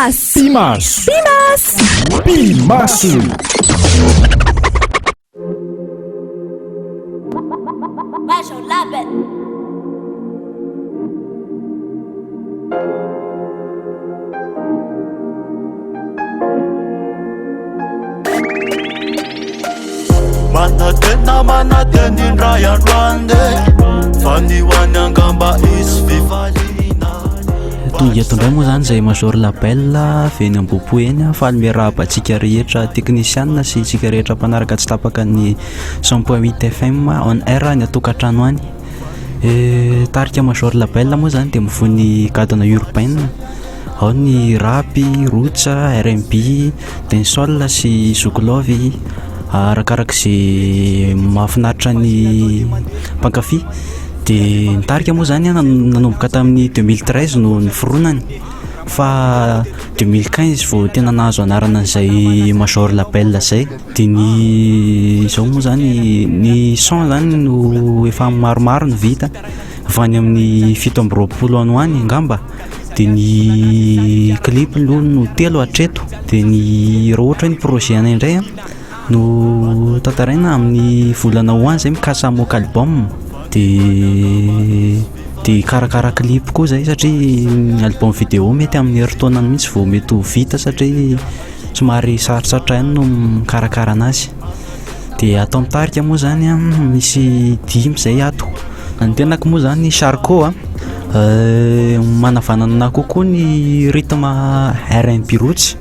Pimas. Pimas. Pimas. Pimasu. Baixo label. Manatena raya rwande faniwany angamba isy fifaliana. Tonga eto indray moa zany zay major label veny ambopo eny faly miarahaba antsika rehetra teknisianina sy tsika rehetra mpanaraka tsy tapaka ny 100.8 FM on air ny atokantrano any. Tarika major label moa zany dia mivoany gadona urbaine, ao ny rapy, rotsa, R&B, dancehall sy zouklovy arakarak'izay mahafinaritra ny mpankafy. Dia nitarika moa zany nanomboka tamin'ny 2013 no niforonany, fa 2015 vao tena nahazo anarana an'izay major label zay. Dia ny zao moa zany ny son zany no efa maromaro no vita avy any amin'ny 7 ano any ngamba. Dia ny clip aloha no 3 hatreto. Dia ny raha ohatra ny projet anay indray no tantaraina amin'ny volana hoany zay mikasa moka album. Dia karakara clip koa zay satria album vidéo mety amin'ny herintaonany mihitsy vao mety ho vita satria somary sarosarotra ihany no mikarakara anazy. Dia atao mitarika moa zany misy 5 zay ato. Ny tenako moa zany Charcot manavanana kokoa ny rythme R&B roots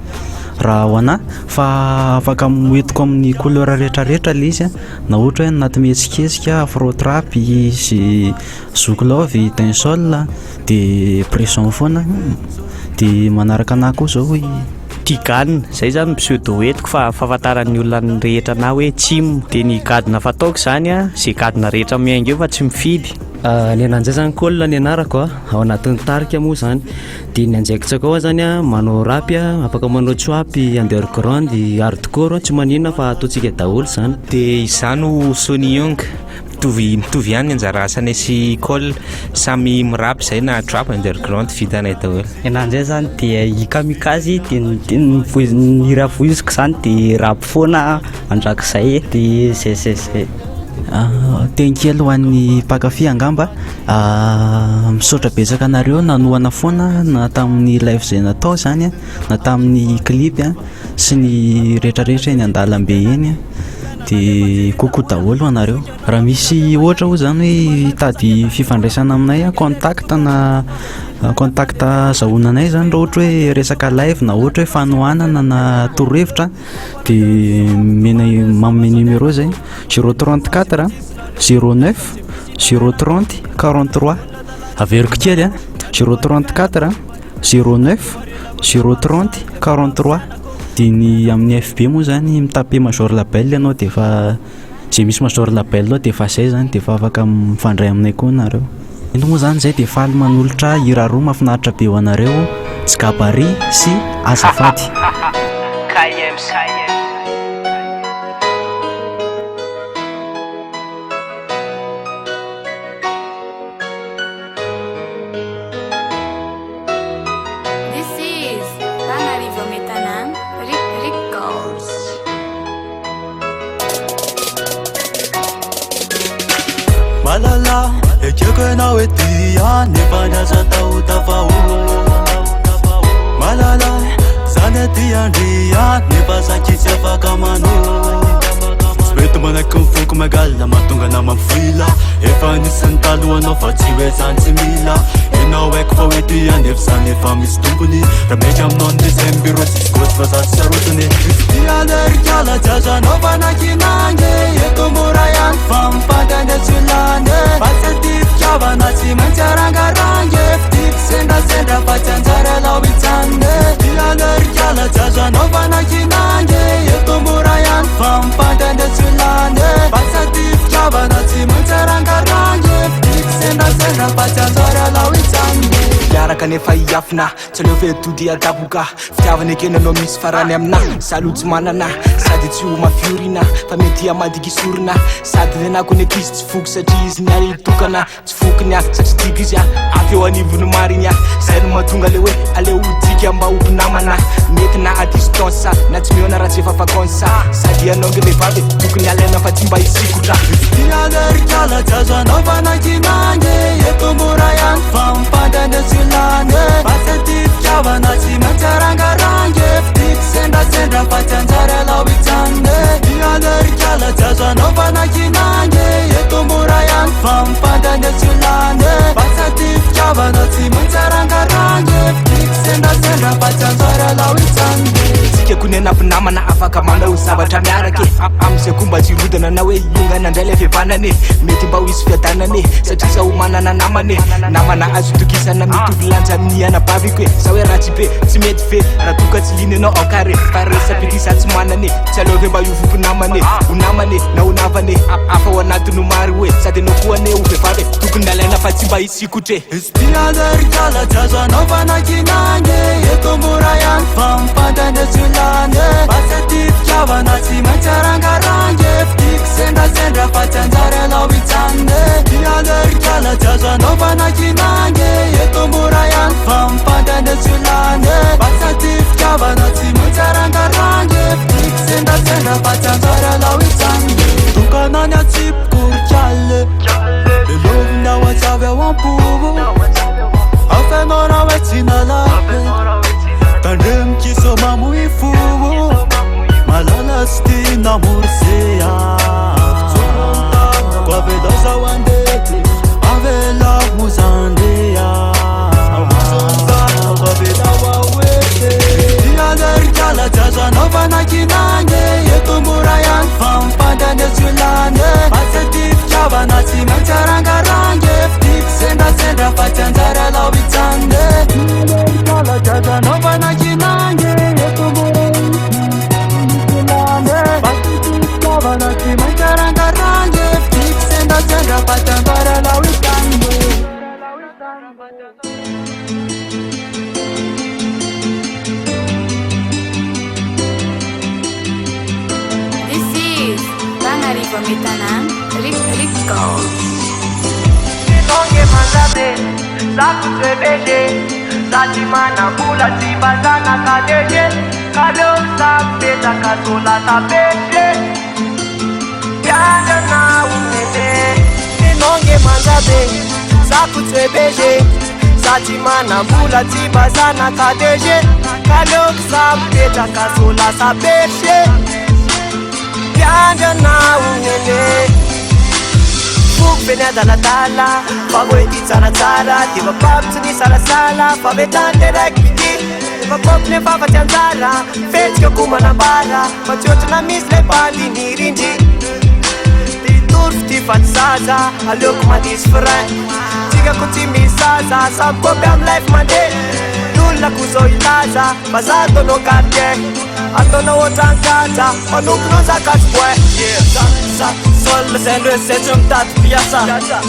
raha ho ana, fa afaka moentiko amin'ny couleur rehetrarehetra le izy na ohatra hoe anaty mihetsiketsika, afro trap sy zouklovy, dancehall dia pression foana. Dia manaraka anahy koa zao hoe Tigane, zay zany pseudo entiko fa fahafantaran'ny olona rehetra na hoe tsimo. Dia ny gadona fataoko zany zay gadona rehetra miainga eo fa tsy mifidy. Ny ananjay zany kolona ny anarako ao anatin'ny tarika moa zany. Dia ny anjaikitsako ao zany manao rapy, afaka manao tsoapy, underground, hardcore, tsy maninona fa ataontsika daholo zany. Dia izano Sony Young mitovy ihany anjara asany sy col samy mirapy zay na trap underground vitanay daholo. Enanjay zany dia ikamikazy dia ny ravoiziko zany dia rap foana andrakizay dia zay. Tenkely ho an'ny mpankafy angamba, misaotra betsaka anareo nanohana foana na tamin'ny live zay natao zany na tamin'ny clip sy ny rehetrarehetra eny an-dalambe eny. Dia koko daholo anareo. Raha misy ohatra ho zany hoe hitady fifandraisana aminay contacta zahonanay zany raha ohatra hoe resaka live na ohatra hoe fanohanana na torohevitra, dia manome numéro zay 034 09 030 43. Averiko kely 034 09 030 43. Dia ny amin'ny FB moa zany mitape major label ianao dia efa zay misy major label ao dia efa zay zany dia efa afaka mifandray aminay koa nareo. Ino moa zany zay dia faly manolotra hira roa mahafinaritra be ho anareo, Jgabari sy Azafady. Malala, ekeko enao etia nefa niasa tao tafaholo. Malala, zany aty andria nefa sakitsy afaka manolo. Mety manaiky mifoko magala mahatonga na mafila, efa nisan'ny talohanao fa tsy hoe zany tsy mila. Enao haiko fa hoe ty anefa zany efa misy tompony, raha mety aminao ny deuxième bureau tsisy gosy fa za tsy sarotiny. Ty alerikala jazanao fa nakinangy, eto mora ihany fa mipandany tsy lany. Fa tsy fitiavana tsy maintsy arangarangy, fitiky sendasendra fa tsy anjara lao hitsany. Ty alerikala jazanao fa nakinangy, eto mora ihany fa mipandany tsy lany. Fa tsy fitiavana tsy maintsy arangarangy, fitiky sendasendra fa tsy anjara lao hitsany. Miaraka nefa iafina tsy aleo fetody adaboka, fitiavana ekeny anao misy farany amina, salotsy manana sady tsy ho mafiorina fa mety amadiky isorina. Sady nenako ny akizy tsy foky satria izy niary tokana tsy fokiny satria tiky izy avy eo anivony mariny. Zay no mahatonga le hoe aleo ody bika mba ompy namana mety na à distance na tsy miona raha tsy efa vacansa sady anao nge vehivavy tokony alaina fa tsy mba hisikotra Tialerikala jazoanao fanakinange eto mora ihany fa mimpandandretsilane fasatifitiavana tsy mantarangarange fitiky sendasendra fa tsy anjary alao itsanne Tialerikala jazoanao fanakinange eto mora ihany fa mimpandandretsilane fasatifitiavana tsy mantarangarange fitiky sendasendra fa tsy anjary alao itsanne tsika kony anampinamana afaka manao zavatra miaraky amizay koa mba tsy rodana na hoe iongana ndray le fiavanane mety mba ho isy fiadanane satria zaho manana namana azo tokisana mitovy lanja amin'ny anabaviko e za hoe raha tsy be tsy mety fe raha toka tsy liny anao ankare fa resapity za tsy manane tsy aleove mba iovompinamane ho namane na ho navane afa ho anatiny mary hoe sady anao koa ane ho vehivavy tokony alaina fa tsy mba hisikotre Tialerikala jazoanao fanakinange eto mora ihany fa mimpandandretsilane fasatifitiavana tsy mantarangarange fitiky sendasendra fa tsy anjary alao itsanne Tialerikala jazoanao fanakinange eto mora ihany fa mimpandandretsilane fasatifitiavana tsy mantarangarange fitiky sendasendra fa tsy anjary alao itsanne tokanany atsipokorikiale lelovina ho atsavy ao ampovo afenao raha hoe tsy nalape tandremikiso mamoy fovo malala sy ty namorsea ko avelao zao andety avela mozandea ko avelao aoete Tialerikala jazoanao fanakinange eto mora ihany fa mimpandandretsilane fasatifitiavana tsy mantarangarange fitiky sendasendra fa tsy anjary alao itsanne Tialerikala jazoanao fanakinange eto mora fasatifitiavana tsy mantarangarange fitiky sendasendra fa tsy anjary alao itsanne This is Bangariva Mitanan Rico. Nonge manzabe zaku twebeje zati mana bula zibazana kadeje kalo sapeta kazola tapeje yanga na umete nonge manzabe zaku twebeje zati mana bula zibazana kadeje kalo sapeta kazola tapeje yanga na umete Bukbenya daladala Fagoiti tsaratsara Diva papsi ni salasala Favetante rekiti Diva popne fafati anzara Fetska kumana bara Machocho na misle bali ni rindi Ti turf ti fatsaza Alok madis fray Tiga kuti misaza Sab kopi am life mande Nulla kuzo ilaza Bazato no karje Ato na wotankata Onuk no zakatspwe Sol sendo secho mtatu piasa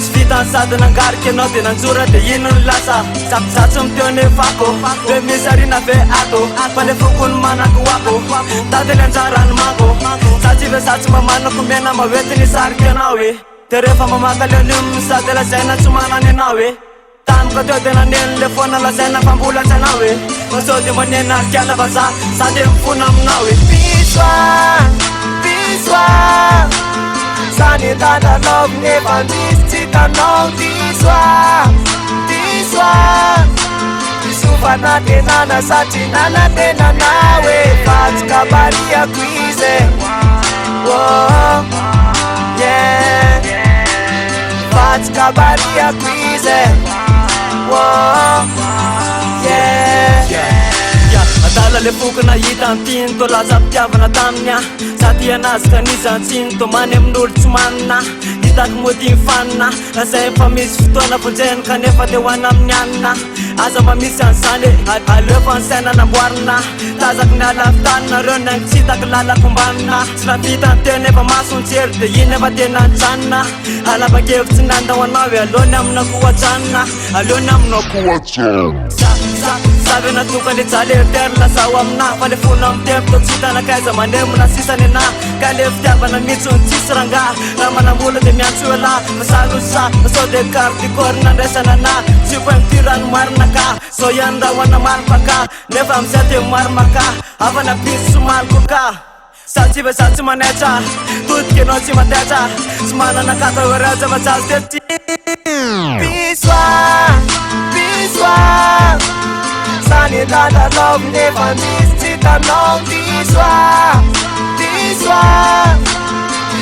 Svitan sado nangarke no de nanzura de yinu lasa Sapsacho mtione fako De misarina fe ato Pale fukun mana kuwako Tade lanzaran mako Sachive sachi mamano kumena maweti ni sarke nawe Terefa mamaka leonum Sade la sena chumana ni nawe Tam ka dode na nile fona la sena pambula cha nawe Masodi manena kiala basa Sade mfunam nawe Piswa Piswa Sani dada love never miss Tika no this one Tisufa na tenana Sati nana tena nawe Fats kabaria kwize Whoa Yeah Fats kabaria kwize Whoa Yeah Adala le fuka na hitan tinto laza pitiavana tamnya Sady anazy kanisa tsinto many amin'olo tsy manina Hitako mody fanina Lazay fa misy fotoana vonjeny kanefa te hoana amin'ny anina Aza mamisy an'izany aleo fa ansaina namboarina Tazaky ny alafitanina reo naingy tsy hitako lalako mbanina Tsy navita ny teo nefa masontsery de iny efa tena antsanina Alabakevitsy nandao anao e aleony aminao koa atsanina Aleony aminao koa atsanina Avy natokany jaly eterna zaho amina fa le fona amin'ny tempo tô tsy hitanakaiza manemona sisany ana ka le fitiavana mihitsy ny tsisy ranga raha manambola dia miantso ela fa salosa sao de carte corps nandraisana ana tsy poin ty rano marina ka zao ihany raha hoana maripaka nefa amizay dia marimaka afana pisy somaliko ka Sachi be sachi manecha Tutke no chi matecha Smana na kata weraja bachas teti Piswa Piswa Sani dada love never miss Chita no Piswa Piswa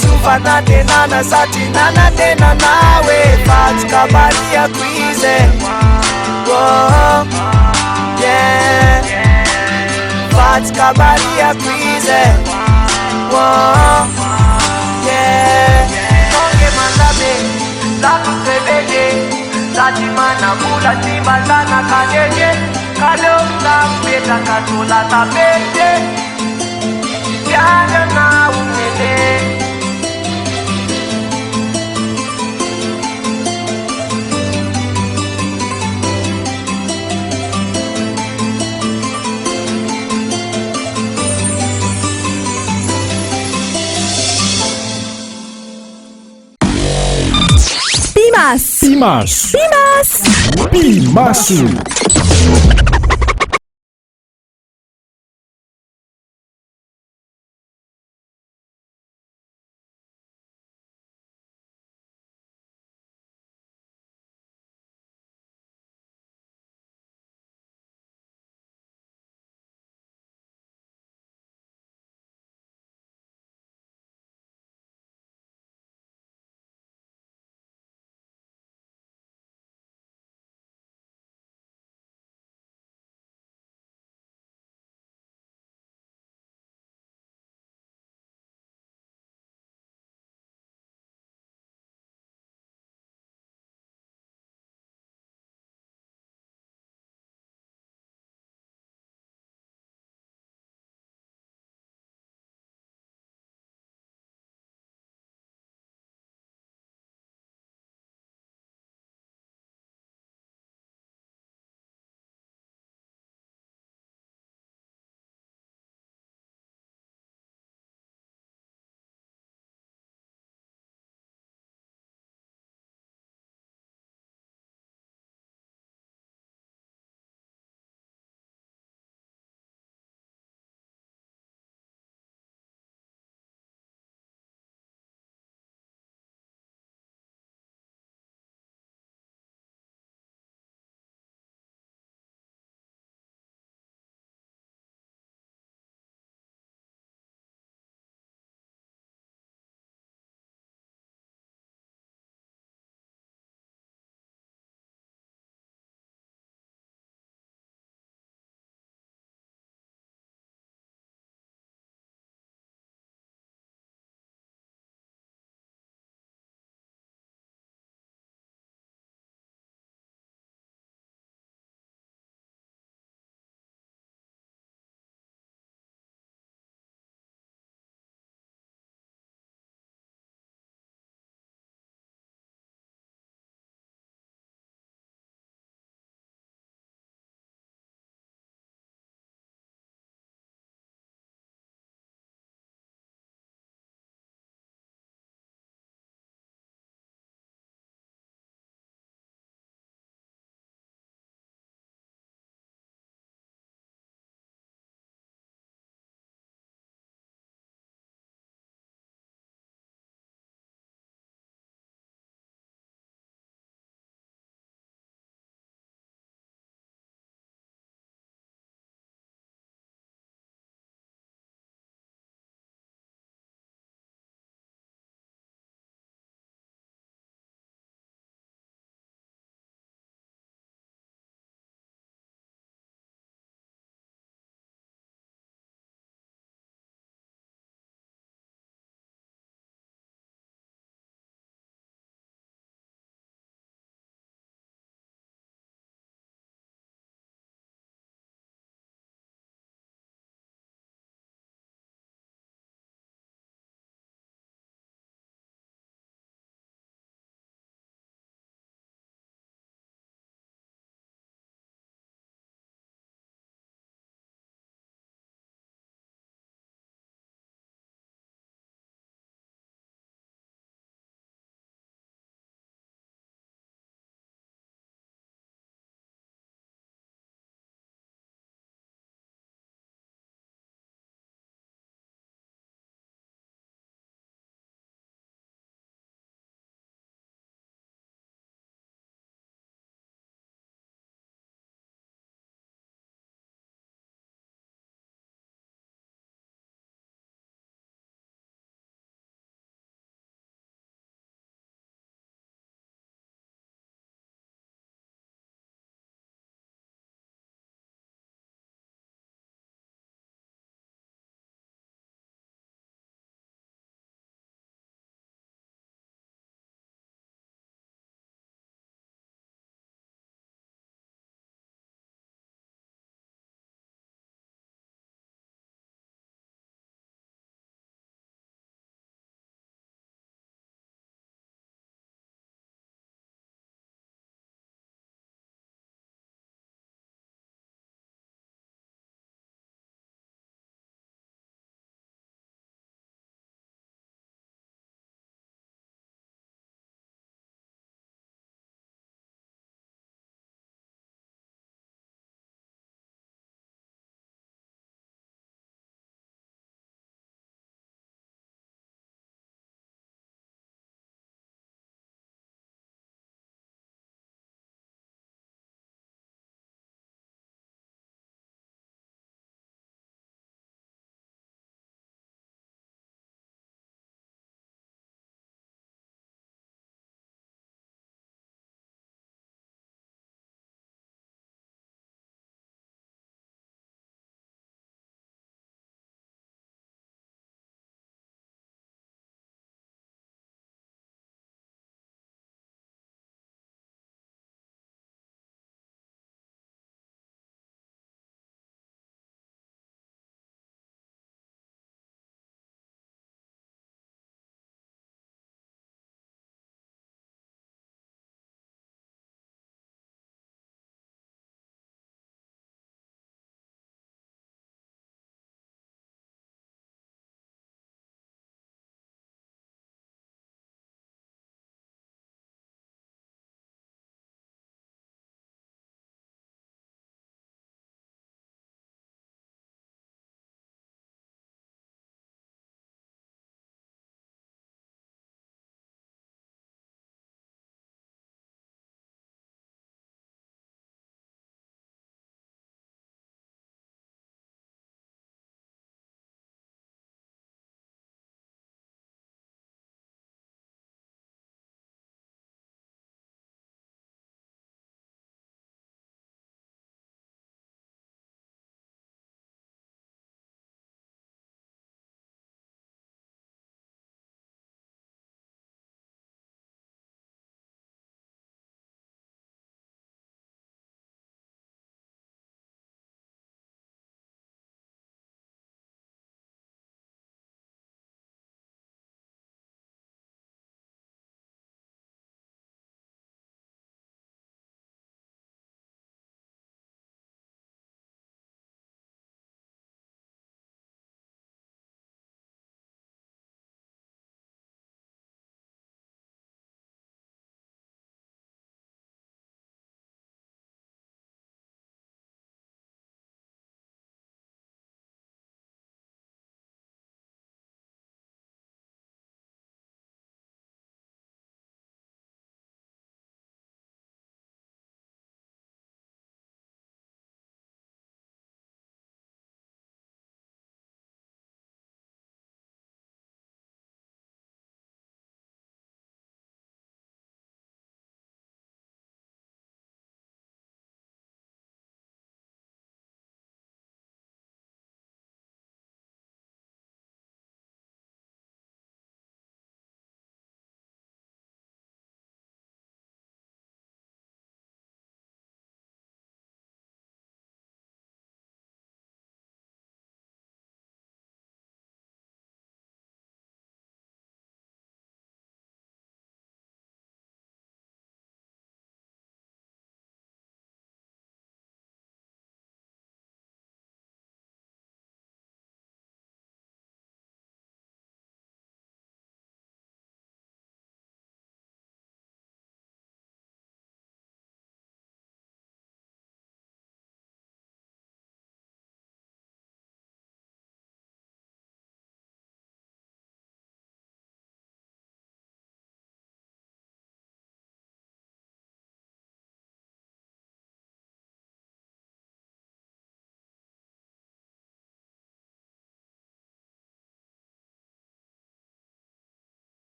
Sufa na tenana Sachi nana tena nawe Fats kabaria kwize Whoa Yeah Fats kabaria kwize Whoa, yeah. Konge mandame, laku sebege, lati mana mula tibalana kajeje, kalo kampeta katula tapete, tiada na umele. Pimaço.